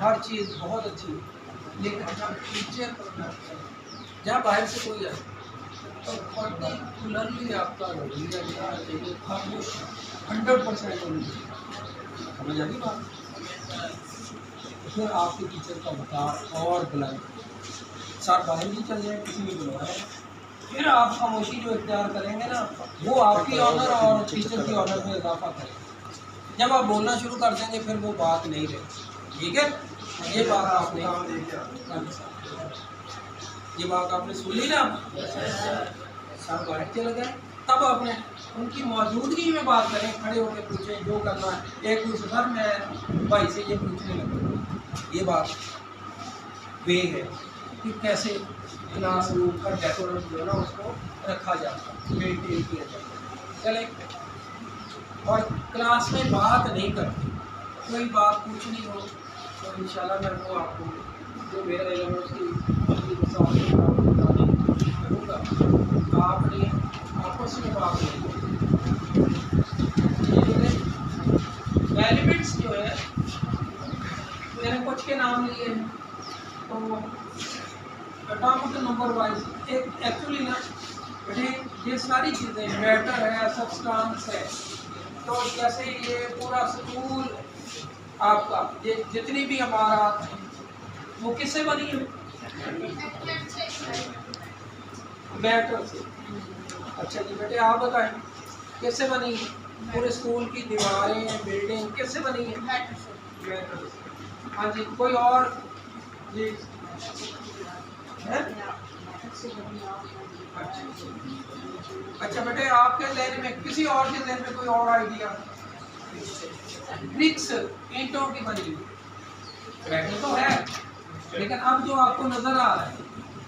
हर चीज़ बहुत अच्छी है, लेकिन जब टीचर जहाँ बाहर से कोई आए तो पर्टिकुलरली आपका रवैया क्या चाहिए, खामोश 100% होनी चाहिए। समझ आ गई बात? फिर आपके टीचर का अवतार और बुलंद, सर बाहर भी चल जाए, किसी भी बुलाया, फिर आप खामोशी जो इख्तियार करेंगे ना, वो आपकी ऑनर और टीचर की ऑनर में इजाफा करेगा। जब आप बोलना शुरू कर देंगे फिर वो बात नहीं रहेगी। ठीक है, ये बात आपने सुन ली ना। सर बाहर चले गए, तब आपने उनकी मौजूदगी में बात करें, खड़े होकर पूछें जो करना है। एक दूसरे सर मैं भाई से ये पूछने लगा, ये बात वे है कि कैसे क्लासरूम का डेकोरेट जो है ना उसको रखा जाता है, मेंटेन किया जाता है। चले, और क्लास में बात नहीं करते, कोई बात पूछनी हो तो इंशाल्लाह मैं वो आपको जो मेरा इल्म है उसकी अपनी मिसाल के साथ बताने की कोशिश करूँगा। आपने आपस में बात नहीं, एलिमेंट्स जो है मैंने कुछ के नाम लिए हैं, तो एटॉमिक नंबर वाइज एक एक्चुअली ना ये सारी चीज़ें मैटर है, सब्सटेंस है। तो जैसे ये पूरा स्कूल आपका ये जितनी भी इमारत है वो किससे बनी है? मैटर से। अच्छा जी बेटे आप बताएं किससे बनी है? पूरे स्कूल की दीवारें बिल्डिंग किससे बनी है? मैटर से। हाँ जी, कोई और जी है? अच्छा बेटे आपके ज़हन में, किसी और के ज़हन में कोई और आइडिया? ब्रिक्स ईंटों की बनी हुई तो है, लेकिन अब जो आपको नजर आ रहा है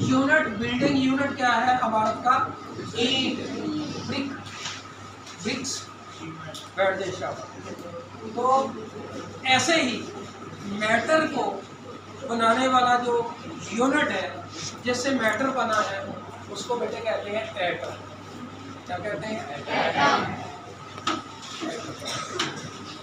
यूनिट, बिल्डिंग यूनिट क्या है इमारत का? ईंट, ब्रिक, ब्रिक्स बैठ जाए शाबाश। तो ऐसे ही मैटर को बनाने वाला जो यूनिट है जिससे मैटर बना है उसको बेटे कहते हैं एटम। क्या कहते हैं? एटम।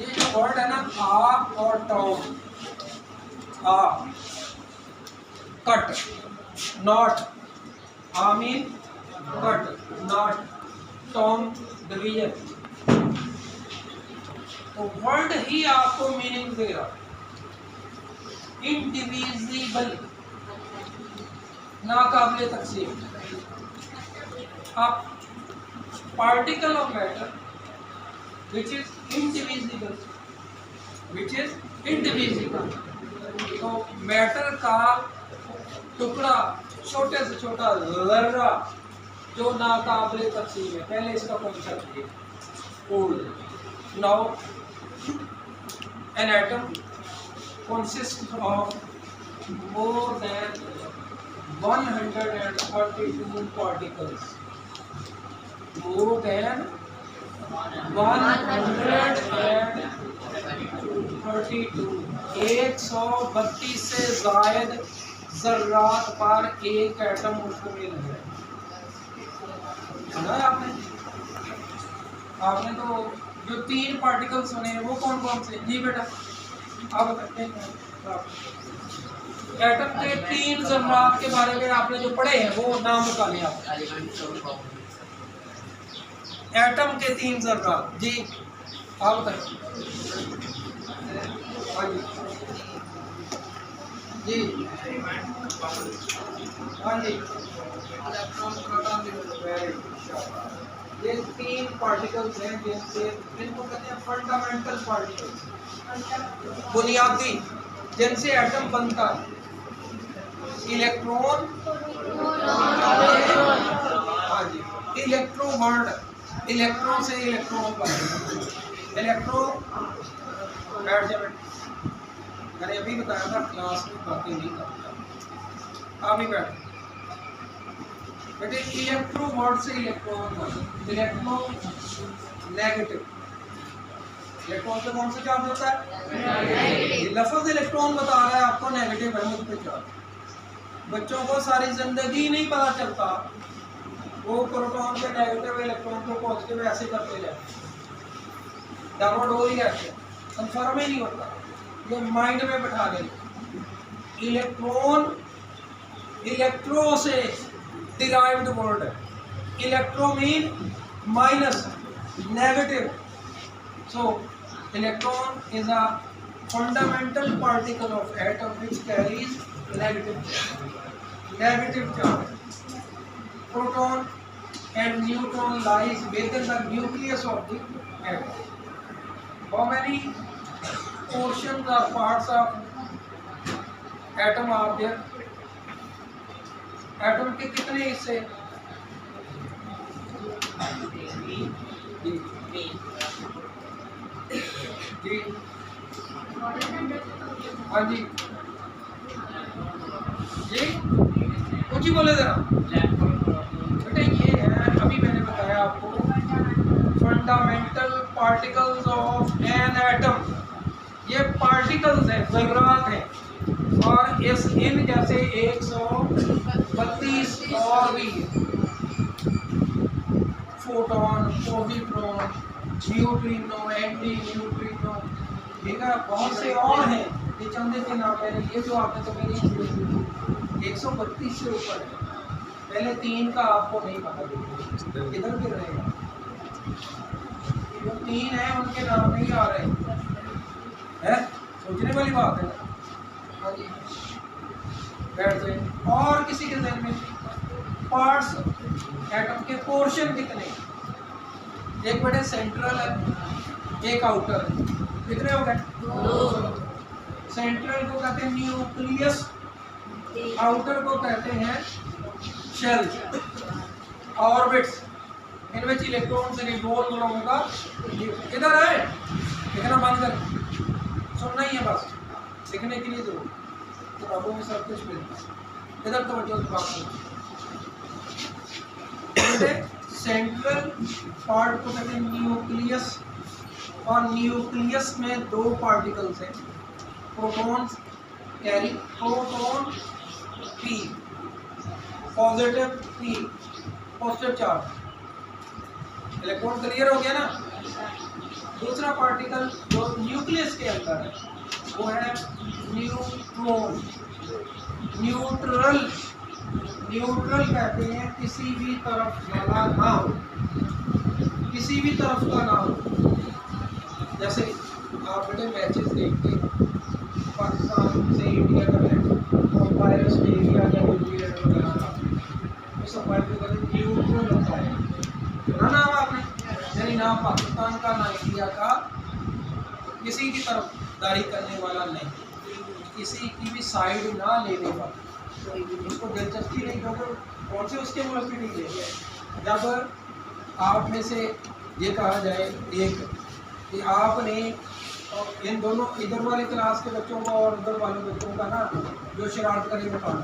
ये जो वर्ड है ना आ और tom, a cut, not, a mean cut, not, tom division. तो वर्ड ही आपको मीनिंग देगा। इनडिविजिबल, नाकाबिले तकसीम। आप particle of matter which is indivisible, तो मैटर का टुकड़ा, छोटे से छोटा जर्रा जो नाकाबिले तकसीम है। पहले इसका कॉन्सेप्ट है old. Now an atom consists of more than 132 particles. More than 132, 132 से जायद जर्रात पर एक एटम मुश्तमिल है। सुना है आपने? आपने तो जो 3 पार्टिकल सुने हैं वो कौन कौन से? जी बेटा आप बताते हैं। एटम के 3 जर्रात के बारे में आपने जो पढ़े हैं वो नाम बता लिया आप। एटम के 3 जर्रात जी आप बताइए। जी हाँ जी, ये 3 पार्टिकल्स हैं जिनको कहते हैं फंडामेंटल पार्टिकल्स, बुनियादी, जिनसे एटम बनता है। इलेक्ट्रॉन, हाँ जी, इलेक्ट्रो वर्ड, इलेक्ट्रॉन से इलेक्ट्रॉन बनता। इलेक्ट्रो बैठ जाए, मैंने अभी बताया था क्लास में बातें नहीं करता, आप ही बैठ बेटे। इलेक्ट्रो वर्ड से इलेक्ट्रॉन बनता। इलेक्ट्रो नेगेटिव, इलेक्ट्रॉन से कौन सा चार्ज होता है? लफ्ज़ इलेक्ट्रॉन बता रहा है आपको नेगेटिव है मुझ पे चार्ज। बच्चों को सारी जिंदगी नहीं पता चलता, वो प्रोटॉन पे नेगेटिव, इलेक्ट्रॉन को पॉजिटिव ऐसे करते जाते, डाउनलोड हो ही रहते, कंफर्म ही नहीं होता। ये माइंड में बैठा देते। इलेक्ट्रॉन, इलेक्ट्रो से डिराइव्ड वर्ड है। Electro mean minus, negative. So electron is a fundamental particle of atom which carries negative charge. Proton and neutron lies within the nucleus of the atom. How many portions or parts of atom are there? Atom के कितने हिस्से? जी हाँ जी जी, कुछ ही बोले जरा बेटे। ये है, अभी मैंने बताया आपको, fundamental particles of an atom. ये पार्टिकल्स हैं, ज़रात हैं, और इस इन जैसे 132 और भी, photon, positron, neutrino, anti neutrino, ठीक है, बहुत से और हैं। ये चंदे के नाम है। ये जो आपने तो मेरी 132 से ऊपर है। पहले 3 का आपको नहीं पता, इधर भी रहेगा। जो 3 हैं उनके नाम नहीं आ रहे हैं, सोचने वाली बात है। हाँ जी, बैठ जाए। और किसी के ज़हन में पार्ट्स एटम के पोर्शन कितने? एक बड़े सेंट्रल है, एक आउटर है। कितने हो गए? 2। सेंट्रल को कहते हैं न्यूक्लियस, आउटर को कहते हैं शेल। ऑर्बिट्स, इनमें इलेक्ट्रॉन से रिवॉल्व होगा। इधर है, लिखना बंद कर, सुनना ही है बस, लिखने के लिए जरूर, किताबों में सब कुछ मिलता है। इधर तवज्जो से बात करें। सेंट्रल पार्ट को कहते हैं न्यूक्लियस, और न्यूक्लियस में 2 पार्टिकल्स हैं, protons carry proton P, positive P, positive charge. Electron clear हो गया ना। दूसरा पार्टिकल जो न्यूक्लियस के अंदर है वो है न्यूट्रॉन। न्यूट्रल, न्यूट्रल कहते हैं किसी भी तरफ वाला ना हो, किसी भी तरफ का ना हो। जैसे आप बड़े मैचेस देखते हैं, पाकिस्तान से इंडिया का मैच, अंपायर ऑस्ट्रेलिया का न्यूजीलैंड वगैरह का, उस अंपायर को कहते हैं न्यूट्रल होता है। सुना नाम आपने? यानी ना पाकिस्तान का ना इंडिया का, किसी की तरफदारी करने वाला नहीं, किसी की भी साइड ना लेने वाला। उसको दिलचस्पी नहीं, क्योंकि कौन से उसके मुल्क की नहीं है। जब आप में से ये कहा जाए एक कि आपने इन दोनों, इधर वाली क्लास के बच्चों को और उधर वाले बच्चों का ना जो शरारत करें बताना,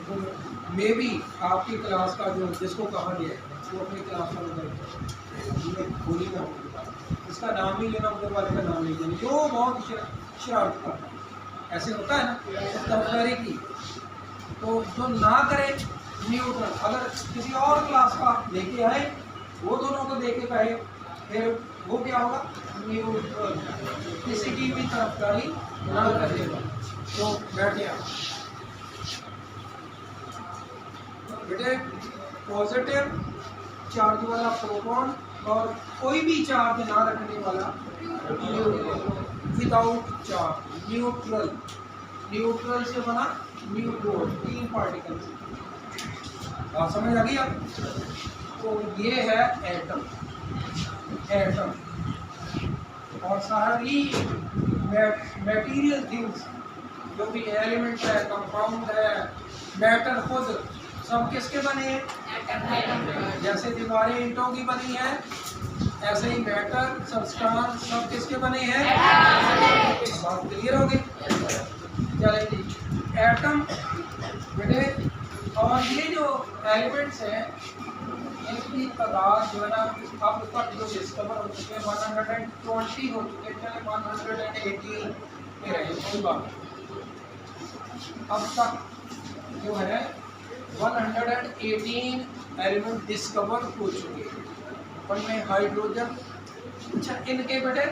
तो मे भी आपकी क्लास का जो जिसको कहा गया है वो अपनी क्लास का उधर भूली ना हो, इसका नाम ही लेना, उधर वाले का नाम नहीं लेना, जो बहुत शरारत करता है। ऐसे होता है ना तरफदारी की, तो जो ना करे न्यूट्रल। अगर किसी और क्लास का लेके आए, वो दोनों को देके कहे, फिर वो क्या होगा? न्यूट्रल, किसी की भी तरफदारी ना करेगा। तो बैठे आप बेटे, पॉजिटिव चार्ज वाला प्रोटॉन और कोई भी चार्ज ना रखने वाला विदाउट चार्ज न्यूट्रल। न्यूट्रल से बना न्यूट्रॉन, 3 पार्टिकल। बात समझ आ गई आप? तो ये है एटम। एटम और सारी मटेरियल थिंग्स जो भी एलिमेंट है, कंपाउंड है, मैटर खुद, सब किसके बने हैं? जैसे दीवारें ईंटों की बनी है, ऐसे ही मैटर, सब्सटेंस सब किसके बने हैं? बात क्लियर हो गई? चले जी, एटम बेटे, और ये जो एलिमेंट्स हैं इनकी तादाद जो है ना, अब तक जो डिस्कवर हो चुके हैं 120 हो चुके हैं, 180 में रहे, कोई बात नहीं। अब तक जो है 118 एलिमेंट डिस्कवर हो चुके हैं, उनमें हाइड्रोजन। अच्छा, इनके बेटे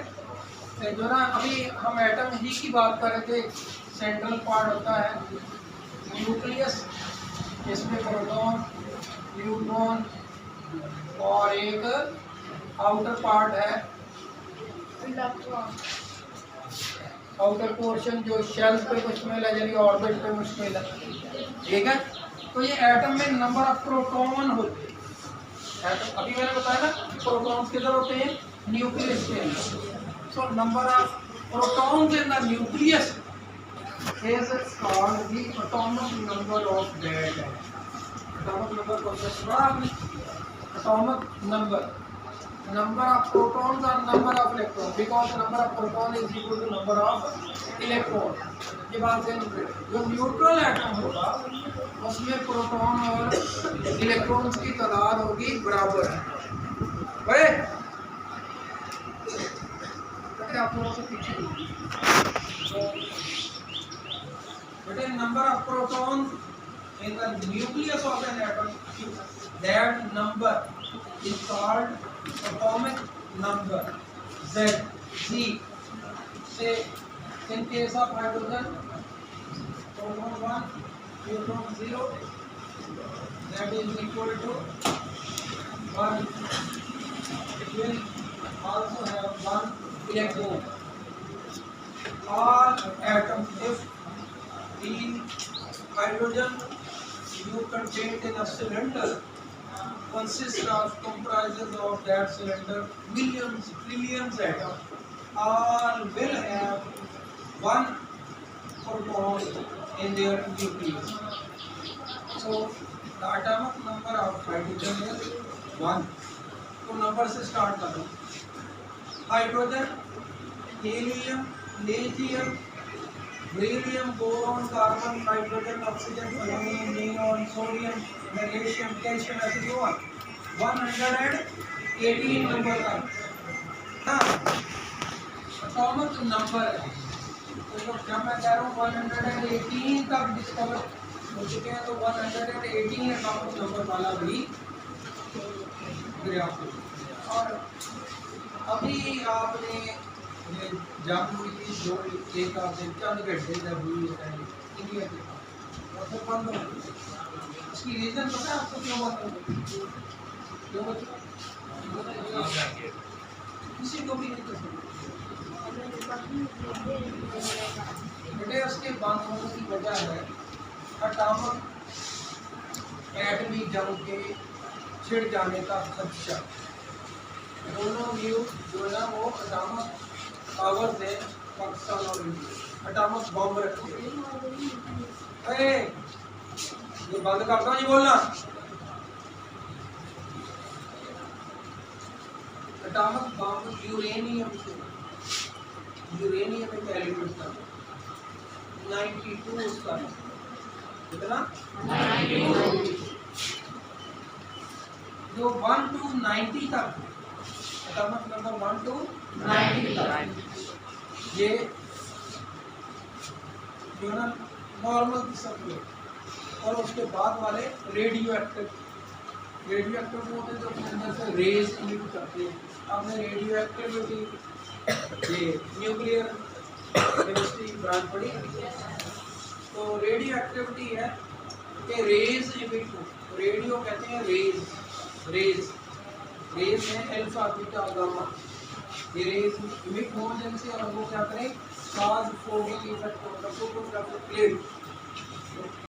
जो ना, अभी हम एटम ही की बात कर रहे थे, सेंट्रल पार्ट होता है न्यूक्लियस, इसमें प्रोटॉन, न्यूट्रॉन और एक आउटर पार्ट है आउटर पोर्शन जो शेल पे मुश्तमिल है, यानी ऑर्बिट पे मुश्तमिल है। ठीक है, तो ये एटम में नंबर ऑफ प्रोटॉन होते हैं। एटम अभी मैंने बताया ना प्रोटॉन्स किधर होते हैं, न्यूक्लियस के अंदर। So number of protons in the nucleus is called the atomic number of that atom. Atomic number को सुना आपने? Atomic number of protons or number of electrons, because number of proton is equal to number of electron. ये बात से जो neutral atom होगा उसमें proton और इलेक्ट्रॉन्स की तादाद होगी बराबर है। आप लोगों से पीछे but number of protons in the nucleus of an atom, that number is called atomic number, Z. Say in case of hydrogen, proton 1, neutron 0, that is equal to 1. It will also have 1 electron. All atoms, if the hydrogen you contained in a cylinder comprises of that cylinder millions, trillions atoms, all will have 1 proton in their nucleus. So the atomic number of hydrogen is 1. तो number से start करो। Hydrogen, helium, lithium, barium, boron, carbon, nitrogen, oxygen, aluminium, neon, sodium, magnesium, calcium, ऐसे जो 118 number का atomic number है। तो जब मैं कह रहा हूँ 118 तक डिस्कवर हो चुके हैं, तो 118 एटॉमिक नंबर वाला भी ग्राफ। और अभी आपने ये जब हुई थी जो एक आपने चंद घंटे जब हुई है इंडिया के और फिर बंद हो गई, उसकी रीज़न पता है आपको क्यों बंद हो गई? क्यों किसी को भी नहीं पता बेटे। उसके बंद होने की वजह है एटॉमिक एटमी जंग के छिड़ जाने का खदशा। दोनों व्यू जो है ना वो एटॉमिक पावर से पाकिस्तान और इंडिया एटॉमिक बॉम्ब रखते हैं। ये बंद कर दो जी बोलना। एटॉमिक बॉम्ब यूरेनियम एक एलिमेंट था 92 उसका कितना 92 जो 1 to 90 तक एटॉमिक नंबर 1 to 90 तक ये जो ना नॉर्मल किस्म के, और उसके बाद वाले रेडियो एक्टिव होते हैं जो अपने अंदर से रेज इमिट करते हैं। आपने रेडियो एक्टिविटी ये न्यूक्लियर केमिस्ट्री ब्रांच पढ़ी, तो रेडियो एक्टिविटी है कि रेज इमिट हो। रेडियो कहते हैं रेज में अल्फा बीटा गामा, ये रेज इमिट हो जिनसे और वो क्या करें काज फोल्डिंग इफेक्ट होता है फोटोग्राफिक प्लेट